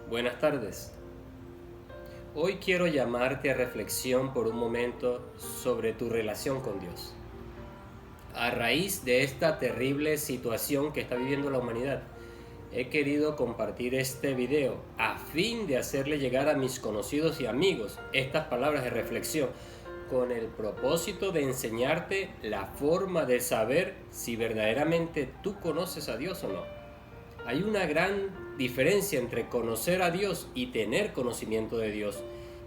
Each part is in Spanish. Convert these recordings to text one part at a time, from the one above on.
Buenas tardes. Hoy quiero llamarte a reflexión por un momento sobre tu relación con Dios. A raíz de esta terrible situación que está viviendo la humanidad, he querido compartir este video a fin de hacerle llegar a mis conocidos y amigos estas palabras de reflexión con el propósito de enseñarte la forma de saber si verdaderamente tú conoces a Dios o no. Hay una gran diferencia entre conocer a Dios y tener conocimiento de Dios,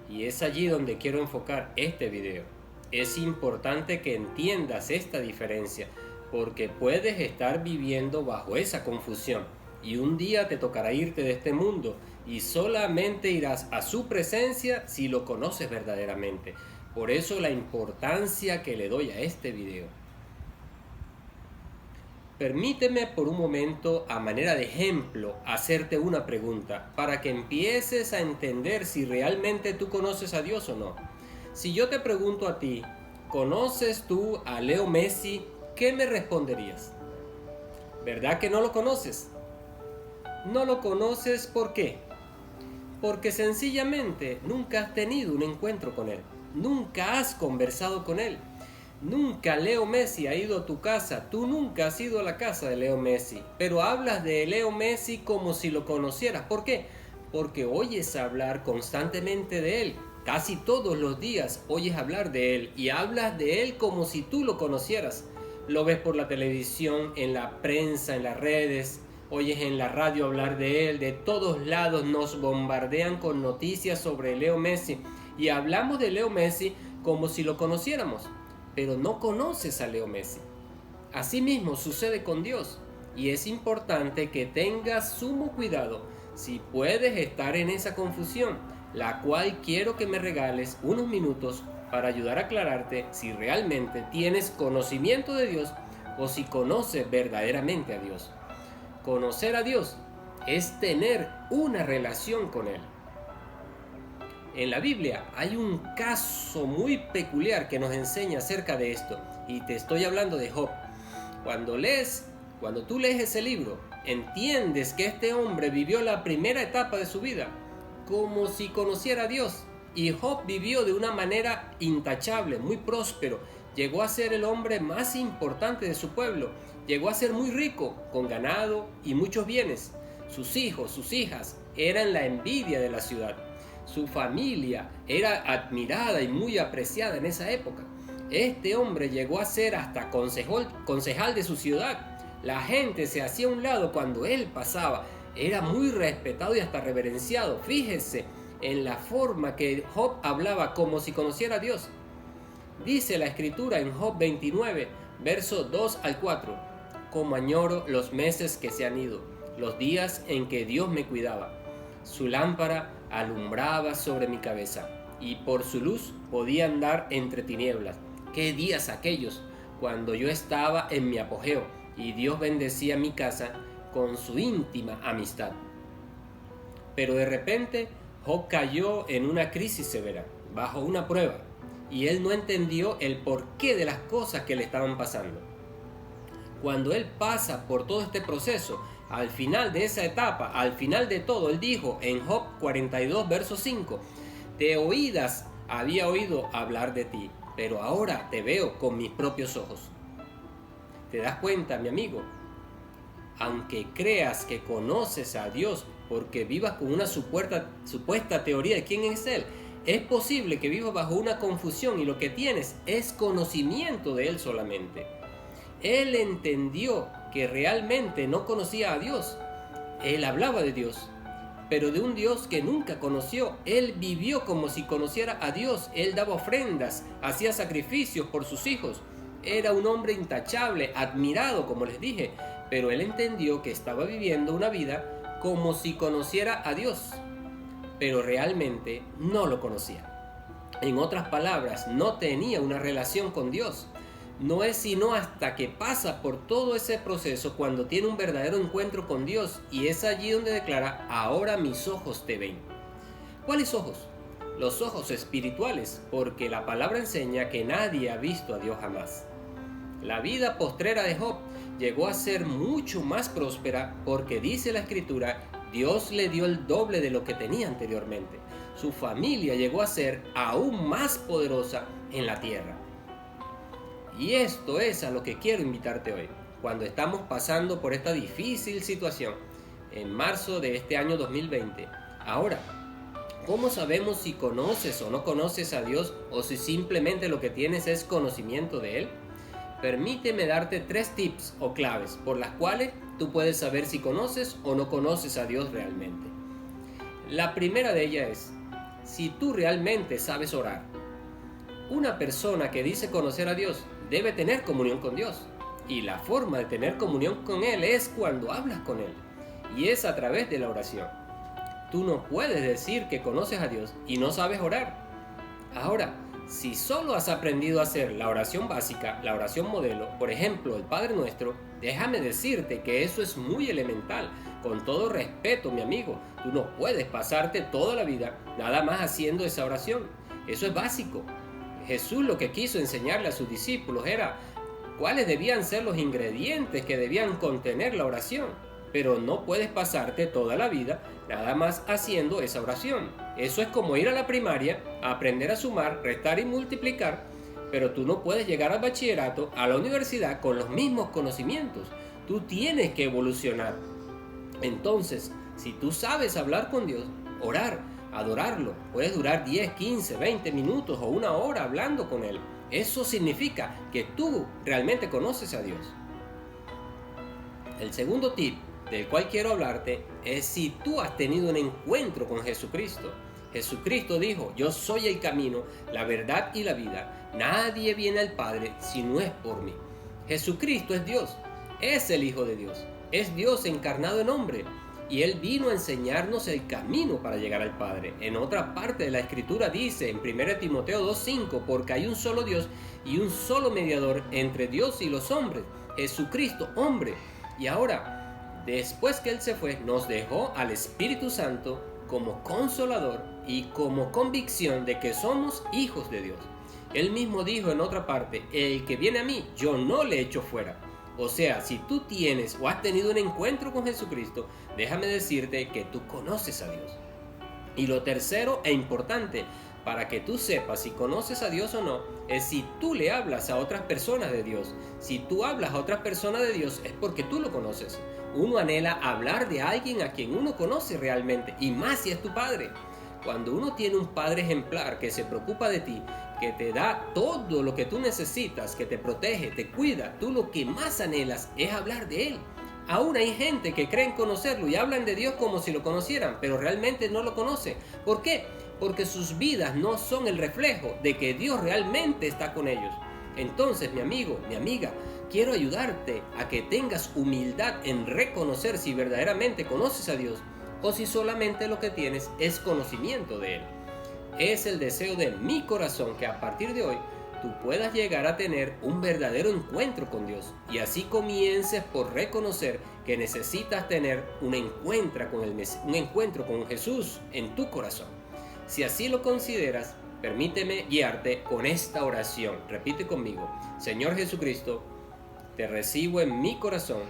y es allí donde quiero enfocar este video. Es importante que entiendas esta diferencia, porque puedes estar viviendo bajo esa confusión, y un día te tocará irte de este mundo, y solamente irás a su presencia si lo conoces verdaderamente. Por eso la importancia que le doy a este video. Permíteme por un momento, a manera de ejemplo, hacerte una pregunta para que empieces a entender si realmente tú conoces a Dios o no. Si yo te pregunto a ti, ¿conoces tú a Leo Messi? ¿Qué me responderías? ¿Verdad que no lo conoces? No lo conoces, ¿por qué? Porque sencillamente nunca has tenido un encuentro con él, nunca has conversado con él. Nunca Leo Messi ha ido a tu casa, tú nunca has ido a la casa de Leo Messi, pero hablas de Leo Messi como si lo conocieras. ¿Por qué? Porque oyes hablar constantemente de él, casi todos los días oyes hablar de él y hablas de él como si tú lo conocieras. Lo ves por la televisión, en la prensa, en las redes, oyes en la radio hablar de él, de todos lados nos bombardean con noticias sobre Leo Messi y hablamos de Leo Messi como si lo conociéramos. Pero no conoces a Leo Messi. Asimismo sucede con Dios, y es importante que tengas sumo cuidado si puedes estar en esa confusión, la cual quiero que me regales unos minutos para ayudar a aclararte si realmente tienes conocimiento de Dios o si conoces verdaderamente a Dios. Conocer a Dios es tener una relación con Él. En la Biblia hay un caso muy peculiar que nos enseña acerca de esto, y te estoy hablando de Job. Cuando tú lees ese libro, entiendes que este hombre vivió la primera etapa de su vida como si conociera a Dios, y Job vivió de una manera intachable, muy próspero. Llegó a ser el hombre más importante de su pueblo, llegó a ser muy rico, con ganado y muchos bienes. Sus hijos, sus hijas eran la envidia de la ciudad. Su familia era admirada y muy apreciada en esa época. Este hombre llegó a ser hasta concejal de su ciudad. La gente se hacía a un lado cuando él pasaba. Era muy respetado y hasta reverenciado. Fíjese en la forma que Job hablaba como si conociera a Dios. Dice la escritura en Job 29, versos 2 al 4: Como añoro los meses que se han ido, los días en que Dios me cuidaba. Su lámpara alumbraba sobre mi cabeza, y por su luz podía andar entre tinieblas. ¡Qué días aquellos, cuando yo estaba en mi apogeo, y Dios bendecía mi casa con su íntima amistad! Pero de repente Job cayó en una crisis severa, bajo una prueba, y él no entendió el porqué de las cosas que le estaban pasando. Cuando él pasa por todo este proceso, al final de esa etapa, al final de todo, él dijo en Job 42, verso 5: de oídas había oído hablar de ti, pero ahora te veo con mis propios ojos. ¿Te das cuenta, mi amigo? Aunque creas que conoces a Dios porque vivas con una supuesta teoría de quién es Él, es posible que vivas bajo una confusión y lo que tienes es conocimiento de Él solamente. Él entendió que realmente no conocía a Dios. Él hablaba de Dios, pero de un Dios que nunca conoció. Él vivió como si conociera a Dios. Él daba ofrendas, hacía sacrificios por sus hijos. Era un hombre intachable, admirado, como les dije, pero él entendió que estaba viviendo una vida como si conociera a Dios, pero realmente no lo conocía. En otras palabras, no tenía una relación con Dios. No es sino hasta que pasa por todo ese proceso cuando tiene un verdadero encuentro con Dios, y es allí donde declara: ahora mis ojos te ven. ¿Cuáles ojos? Los ojos espirituales, porque la palabra enseña que nadie ha visto a Dios jamás. La vida postrera de Job llegó a ser mucho más próspera porque dice la escritura Dios le dio el doble de lo que tenía anteriormente. Su familia llegó a ser aún más poderosa en la tierra. Y esto es a lo que quiero invitarte hoy, cuando estamos pasando por esta difícil situación en marzo de este año 2020. Ahora, ¿cómo sabemos si conoces o no conoces a Dios, o si simplemente lo que tienes es conocimiento de Él? Permíteme darte 3 tips o claves por las cuales tú puedes saber si conoces o no conoces a Dios realmente. La primera de ellas es, si tú realmente sabes orar. Una persona que dice conocer a Dios debe tener comunión con Dios, y la forma de tener comunión con Él es cuando hablas con Él, y es a través de la oración. Tú no puedes decir que conoces a Dios y no sabes orar. Ahora, si solo has aprendido a hacer la oración básica, la oración modelo, por ejemplo, el Padre Nuestro, déjame decirte que eso es muy elemental. Con todo respeto, mi amigo, tú no puedes pasarte toda la vida nada más haciendo esa oración. Eso es básico. Jesús lo que quiso enseñarle a sus discípulos era cuáles debían ser los ingredientes que debían contener la oración. Pero no puedes pasarte toda la vida nada más haciendo esa oración. Eso es como ir a la primaria a aprender a sumar, restar y multiplicar, pero tú no puedes llegar al bachillerato, a la universidad con los mismos conocimientos. Tú tienes que evolucionar. Entonces, si tú sabes hablar con Dios, orar, adorarlo, puedes durar 10, 15, 20 minutos o 1 hora hablando con Él. Eso significa que tú realmente conoces a Dios. El segundo tip del cual quiero hablarte es si tú has tenido un encuentro con Jesucristo. Jesucristo dijo, yo soy el camino, la verdad y la vida. Nadie viene al Padre si no es por mí. Jesucristo es Dios, es el Hijo de Dios, es Dios encarnado en hombre. Y Él vino a enseñarnos el camino para llegar al Padre. En otra parte de la Escritura dice, en 1 Timoteo 2:5, porque hay un solo Dios y un solo mediador entre Dios y los hombres, Jesucristo, hombre. Y ahora, después que Él se fue, nos dejó al Espíritu Santo como consolador y como convicción de que somos hijos de Dios. Él mismo dijo en otra parte, el que viene a mí, yo no le echo fuera. O sea, si tú tienes o has tenido un encuentro con Jesucristo, déjame decirte que tú conoces a Dios. Y lo tercero e importante, para que tú sepas si conoces a Dios o no, es si tú le hablas a otras personas de Dios. Si tú hablas a otras personas de Dios es porque tú lo conoces. Uno anhela hablar de alguien a quien uno conoce realmente, y más si es tu padre. Cuando uno tiene un padre ejemplar que se preocupa de ti, que te da todo lo que tú necesitas, que te protege, te cuida, tú lo que más anhelas es hablar de Él. Aún hay gente que creen conocerlo y hablan de Dios como si lo conocieran, pero realmente no lo conocen. ¿Por qué? Porque sus vidas no son el reflejo de que Dios realmente está con ellos. Entonces, mi amigo, mi amiga, quiero ayudarte a que tengas humildad en reconocer si verdaderamente conoces a Dios o si solamente lo que tienes es conocimiento de Él. Es el deseo de mi corazón que a partir de hoy tú puedas llegar a tener un verdadero encuentro con Dios y así comiences por reconocer que necesitas tener un encuentro con Jesús en tu corazón. Si así lo consideras, permíteme guiarte con esta oración. Repite conmigo: Señor Jesucristo, te recibo en mi corazón,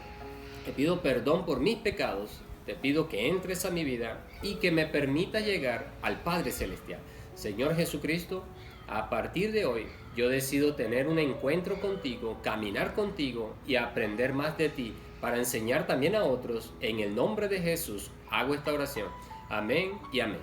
te pido perdón por mis pecados, te pido que entres a mi vida y que me permitas llegar al Padre Celestial. Señor Jesucristo, a partir de hoy yo decido tener un encuentro contigo, caminar contigo y aprender más de ti para enseñar también a otros. En el nombre de Jesús hago esta oración. Amén y amén.